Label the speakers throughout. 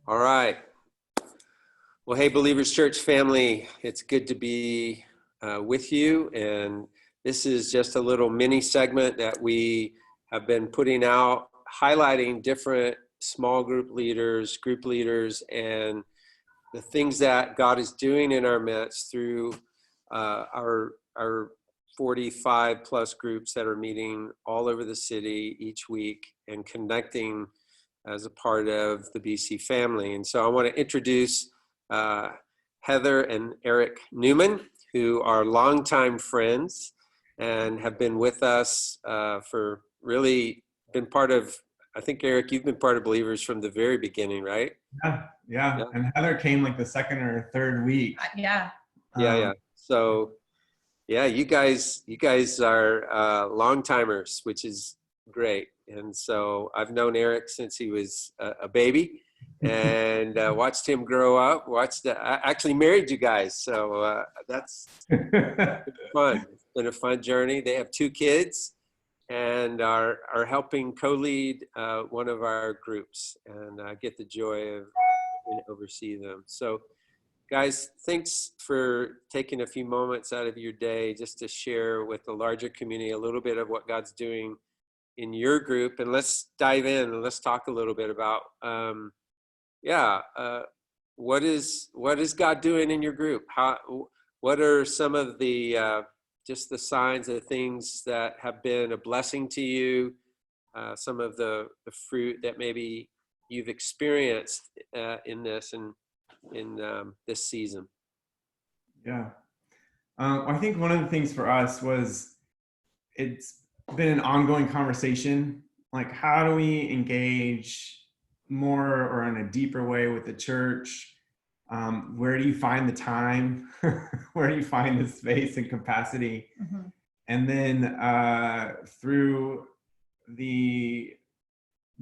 Speaker 1: All right. Well, hey, Believers Church family, it's good to be with you. And this is just a little mini segment that we have been putting out, highlighting different small group leaders, and the things that God is doing in our midst through our 45 plus groups that are meeting all over the city each week and connecting as a part of the BC family. And so I want to introduce Heather and Eric Newman, who are longtime friends and have been with us for really been part of, I think, Eric, you've been part of Believers from the very beginning, right?
Speaker 2: Yeah. And Heather came like the second or third week.
Speaker 3: Yeah.
Speaker 1: So, yeah, you guys are long timers, which is great. And so I've known Eric since he was a baby, and watched him grow up. I actually married you guys, so that's fun. It's been a fun journey. They have 2 kids, and are helping co-lead one of our groups, and get the joy of oversee them. So, guys, thanks for taking a few moments out of your day just to share with the larger community a little bit of what God's doing in your group. And let's dive in and let's talk a little bit about, what is God doing in your group? What are some of the, just the signs of things that have been a blessing to you? Some of the fruit that maybe you've experienced in this and in this season.
Speaker 2: I think one of the things for us was it's been an ongoing conversation, like how do we engage more or in a deeper way with the church? Where do you find the time? Where do you find the space and capacity?
Speaker 3: Mm-hmm.
Speaker 2: And then through the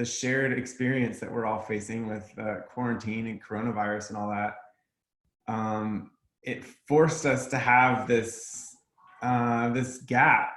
Speaker 2: shared experience that we're all facing with quarantine and coronavirus and all that, it forced us to have this gap.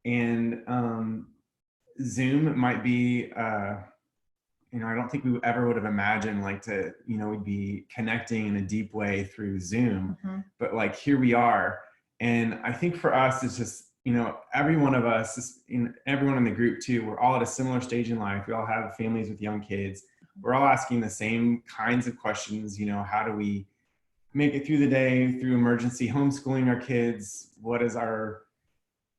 Speaker 2: And Zoom might be, I don't think we ever would have imagined we'd be connecting in a deep way through Zoom,
Speaker 3: Mm-hmm.
Speaker 2: but like here we are. And I think for us, it's just, every one of us, everyone in the group too, we're all at a similar stage in life. We all have families with young kids. We're all asking the same kinds of questions. How do we make it through the day through emergency homeschooling our kids? What is our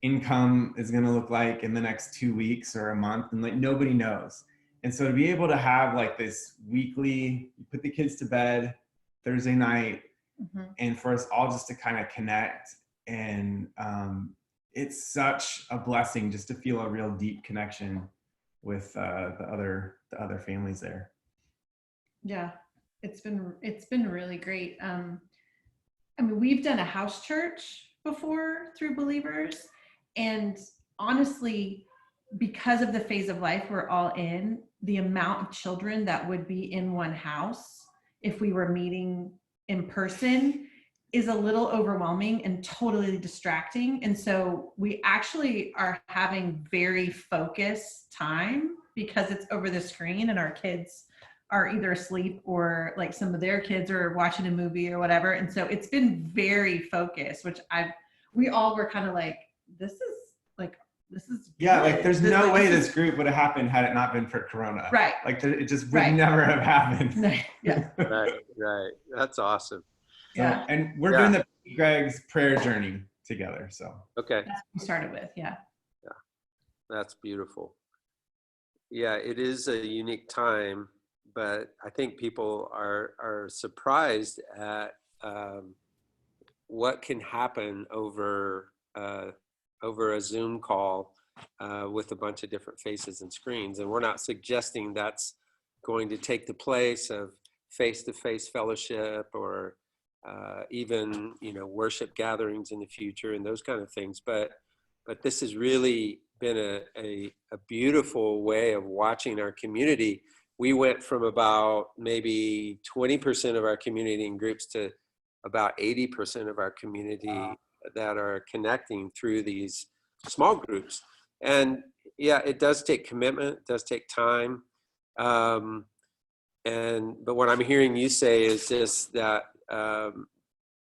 Speaker 2: income is going to look like in the next 2 weeks or a month? And nobody knows. And so to be able to have like this weekly, you put the kids to bed Thursday night,
Speaker 3: Mm-hmm.
Speaker 2: and for us all just to kind of connect, and it's such a blessing just to feel a real deep connection with the other families there.
Speaker 3: Yeah, it's been really great. We've done a house church before through Believers, and honestly, because of the phase of life we're all in, the amount of children that would be in one house if we were meeting in person is a little overwhelming and totally distracting. And so we actually are having very focused time because it's over the screen and our kids are either asleep or like some of their kids are watching a movie or whatever. And so it's been very focused, which we all were kind of like, this is
Speaker 2: yeah, like there's no way this group would have happened had it not been for Corona.
Speaker 3: Right.
Speaker 2: Like it just would never have happened.
Speaker 3: Yeah.
Speaker 1: Right. That's awesome.
Speaker 3: Yeah.
Speaker 2: And we're doing the Greg's prayer journey together. So
Speaker 1: okay.
Speaker 3: That's what we started with. Yeah.
Speaker 1: That's beautiful. Yeah, it is a unique time, but I think people are surprised at what can happen over a Zoom call with a bunch of different faces and screens. And we're not suggesting that's going to take the place of face-to-face fellowship or even worship gatherings in the future and those kind of things. But this has really been a beautiful way of watching our community. We went from about maybe 20% of our community in groups to about 80% of our community that are connecting through these small groups. And yeah, it does take commitment, it does take time. but what I'm hearing you say is just that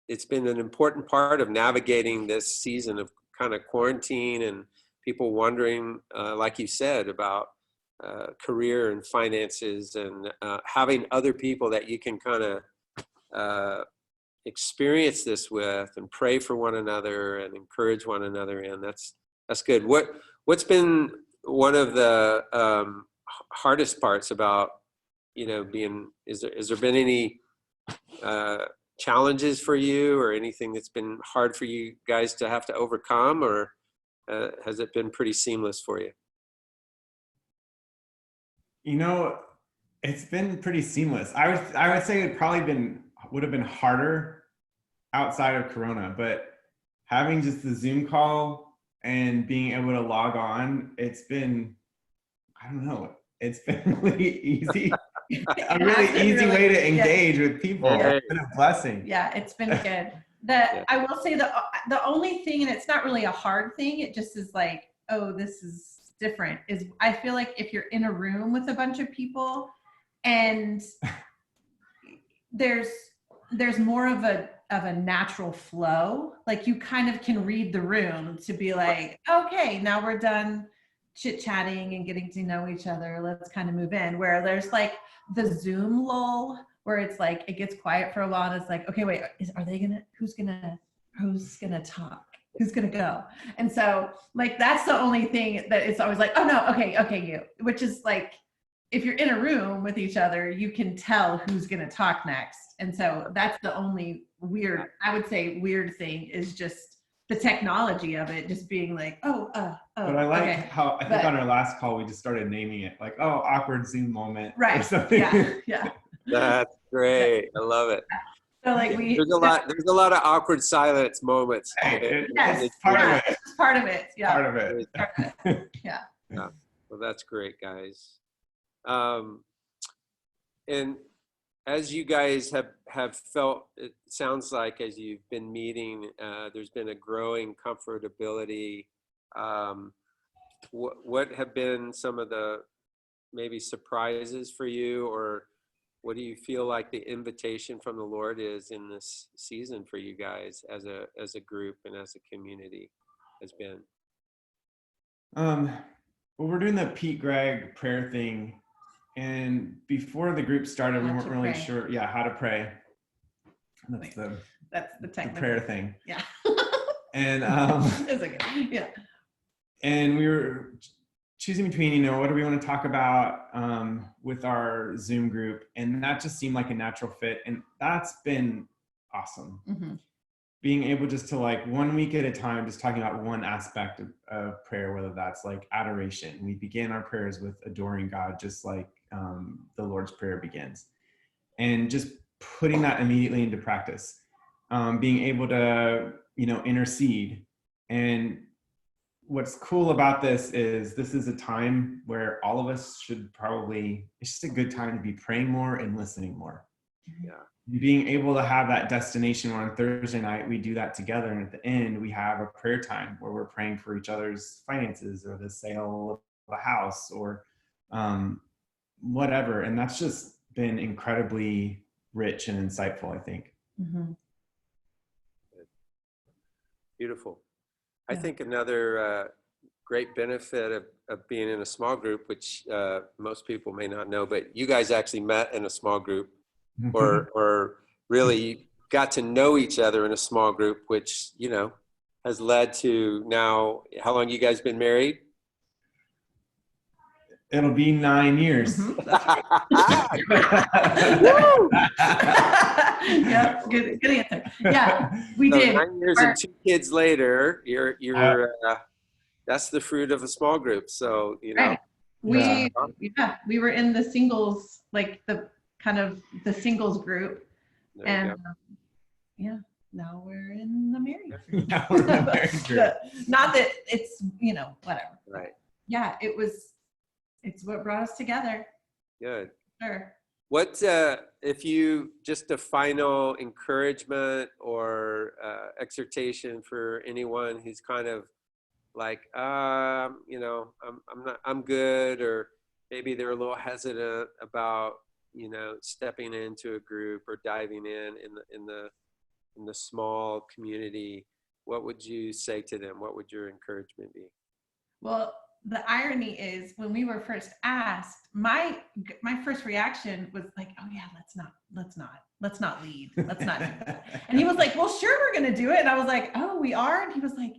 Speaker 1: it's been an important part of navigating this season of kind of quarantine and people wondering, like you said, about career and finances, and having other people that you can kind of experience this with and pray for one another and encourage one another in. That's good. What's been one of the hardest parts about, being, is there been any challenges for you or anything that's been hard for you guys to have to overcome, or has it been pretty seamless for you?
Speaker 2: It's been pretty seamless. I would say it would have been harder outside of Corona, but having just the Zoom call and being able to log on, it's been really easy. A really easy way to engage with people. It's been a blessing.
Speaker 3: Yeah, it's been good. I will say the only thing, and it's not really a hard thing, it just is like, oh, this is different, is I feel like if you're in a room with a bunch of people and there's more of a natural flow, like you kind of can read the room to be like, okay, now we're done chit-chatting and getting to know each other, let's kind of move in. Where there's like the Zoom lull where it's like it gets quiet for a while and it's like, okay, wait, who's gonna talk, who's gonna go? And so like that's the only thing that it's always like, oh no, okay, you, which is like, if you're in a room with each other, you can tell who's gonna talk next. And so that's the only weird thing, is just the technology of it, just being like, but
Speaker 2: I like how I think on our last call we just started naming it like, oh, awkward Zoom moment,
Speaker 3: right?
Speaker 2: Or something.
Speaker 3: Yeah.
Speaker 1: That's great. I love it.
Speaker 3: So like
Speaker 1: there's a lot of awkward silence moments.
Speaker 2: It's part of it.
Speaker 3: It's part of it. Yeah.
Speaker 2: Part of it.
Speaker 3: Yeah.
Speaker 1: Well, that's great, guys. And as you guys have felt, it sounds like as you've been meeting, there's been a growing comfortability. What have been some of the maybe surprises for you, or what do you feel like the invitation from the Lord is in this season for you guys as a group and as a community has been?
Speaker 2: Well, we're doing the Pete Greg prayer thing. And before the group started, we weren't really sure, how to pray. That's the prayer thing.
Speaker 3: Yeah.
Speaker 2: And
Speaker 3: it's okay. Yeah.
Speaker 2: And we were choosing between, what do we want to talk about with our Zoom group, and that just seemed like a natural fit, and that's been awesome. Mm-hmm. Being able just to, like, 1 week at a time, just talking about one aspect of prayer, whether that's like adoration. We begin our prayers with adoring God, just like the Lord's Prayer begins, and just putting that immediately into practice, being able to, intercede. And what's cool about this is a time where all of us should it's just a good time to be praying more and listening more.
Speaker 1: Yeah.
Speaker 2: Being able to have that destination where on Thursday night we do that together, and at the end we have a prayer time where we're praying for each other's finances or the sale of a house or whatever. And that's just been incredibly rich and insightful, I think.
Speaker 3: Mm-hmm.
Speaker 1: Beautiful. I think another great benefit of being in a small group, which most people may not know, but you guys actually met in a small group, or really got to know each other in a small group, which, has led to now, how long you guys been married?
Speaker 2: It'll be 9 years.
Speaker 3: Mm-hmm. Yeah, good answer. Yeah, we did.
Speaker 1: 9 years and 2 kids later, you're that's the fruit of a small group. So,
Speaker 3: Right. We were in the singles, like the kind of the singles group, and now we're in the married group.
Speaker 2: Now we're in the married group.
Speaker 3: Not that it's whatever.
Speaker 1: Right.
Speaker 3: Yeah, it's what brought us together.
Speaker 1: Good.
Speaker 3: Sure.
Speaker 1: What if you just a final encouragement or exhortation for anyone who's kind of like, I'm good, or maybe they're a little hesitant about you know, stepping into a group or diving in the small community, what would you say to them? What would your encouragement be?
Speaker 3: Well, the irony is when we were first asked, my first reaction was like, oh yeah, let's not lead. Let's not do that. And he was like, well, sure, we're going to do it. And I was like, oh, we are? And he was like,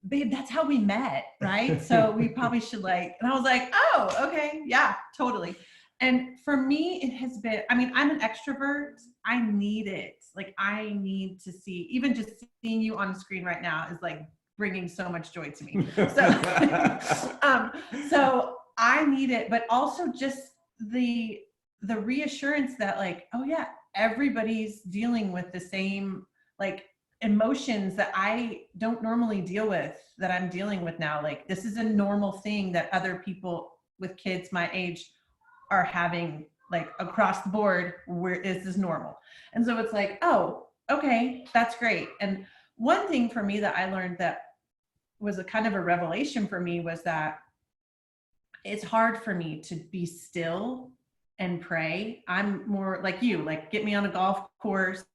Speaker 3: babe, that's how we met, right? So we probably should like, and I was like, oh, okay, yeah, totally. And for me, it has been, I mean, I'm an extrovert. I need it. Like, I need to see, even just seeing you on the screen right now is like bringing so much joy to me. So, so I need it, but also just the reassurance that like, oh yeah, everybody's dealing with the same like emotions that I don't normally deal with, that I'm dealing with now. Like, this is a normal thing that other people with kids my age are having, like across the board, where this is normal. And so it's like, oh, okay, that's great. And one thing for me that I learned that was a kind of a revelation for me was that it's hard for me to be still and pray. I'm more like you, like get me on a golf course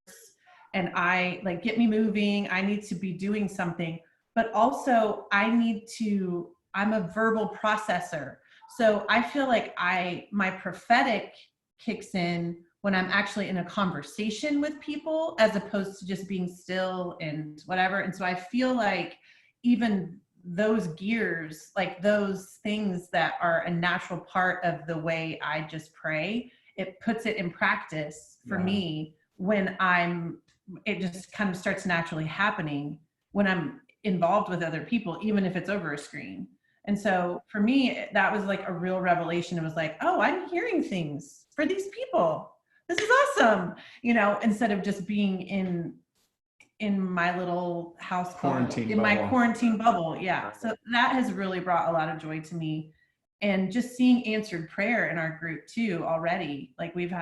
Speaker 3: and I like get me moving. I need to be doing something, but also I'm a verbal processor. So I feel like my prophetic kicks in when I'm actually in a conversation with people, as opposed to just being still and whatever. And so I feel like even those gears, like those things that are a natural part of the way I just pray, it puts it in practice for me when it just kind of starts naturally happening when I'm involved with other people, even if it's over a screen. And so for me, that was like a real revelation. It was like, oh, I'm hearing things for these people. This is awesome. You know, instead of just being in my little house
Speaker 2: Quarantine
Speaker 3: my
Speaker 2: bubble.
Speaker 3: quarantine bubble. Yeah. So that has really brought a lot of joy to me. And just seeing answered prayer in our group too already. Like we've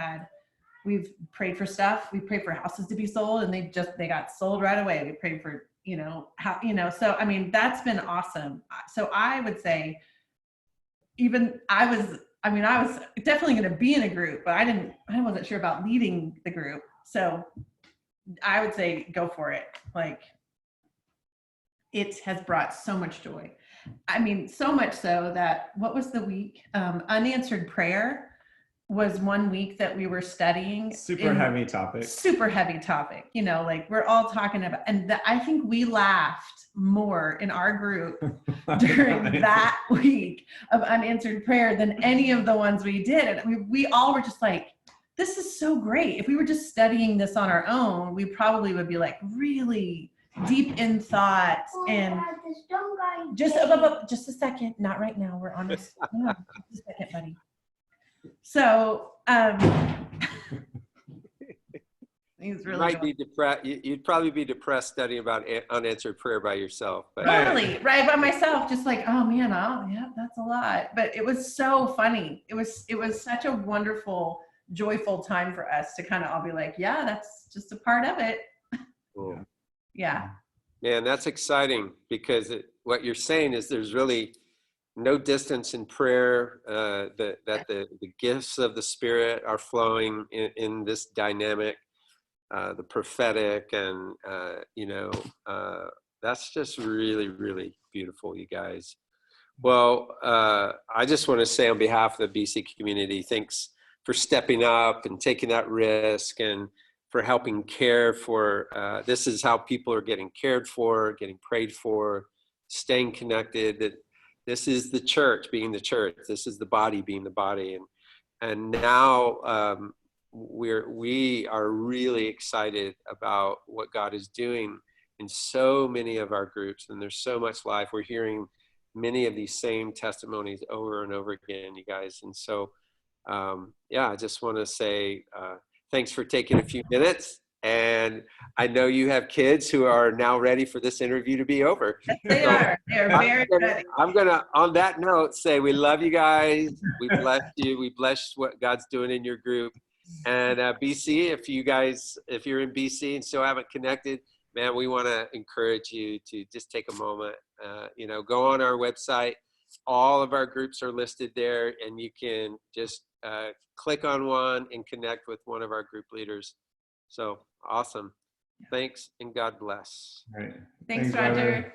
Speaker 3: prayed for stuff. We prayed for houses to be sold and they got sold right away. We prayed for, so I mean, that's been awesome. So I would say I was definitely going to be in a group, but I wasn't sure about leading the group. So I would say go for it. Like, it has brought so much joy. I mean, so much so that, what was the week? Unanswered prayer was one week that we were studying.
Speaker 2: Super heavy topic.
Speaker 3: You know, like we're all talking about, and I think we laughed more in our group during that week of unanswered prayer than any of the ones we did. And we all were just like, this is so great. If we were just studying this on our own, we probably would be like really deep in thought. And just a second, not right now. We're on this. No, just a second, buddy. So he's really
Speaker 1: might be depressed. You'd probably be depressed studying about unanswered prayer by yourself. But
Speaker 3: totally right by myself, just like, oh man, yeah, that's a lot. But it was so funny. It was such a wonderful, joyful time for us to kind of all be like, yeah, that's just a part of it.
Speaker 1: Cool.
Speaker 3: Yeah.
Speaker 1: Man, that's exciting, because what you're saying is there's really no distance in prayer, that the gifts of the Spirit are flowing in this dynamic, the prophetic, and that's just really, really beautiful, you guys. Well, I just want to say on behalf of the BC community, thanks for stepping up and taking that risk, and for helping care for, this is how people are getting cared for, getting prayed for, staying connected. That this is the church being the church. This is the body being the body. And now we are really excited about what God is doing in so many of our groups. And there's so much life. We're hearing many of these same testimonies over and over again, you guys. And so, I just want to say thanks for taking a few minutes. And I know you have kids who are now ready for this interview to be over.
Speaker 3: Yes, they are. They're very ready.
Speaker 1: I'm going to, on that note, say we love you guys. We bless you. We bless what God's doing in your group. And BC, if you're in BC and still haven't connected, man, we want to encourage you to just take a moment, go on our website. All of our groups are listed there, and you can just click on one and connect with one of our group leaders. So awesome. Thanks and God bless.
Speaker 2: All right.
Speaker 3: Thanks,
Speaker 2: brother.
Speaker 3: Roger.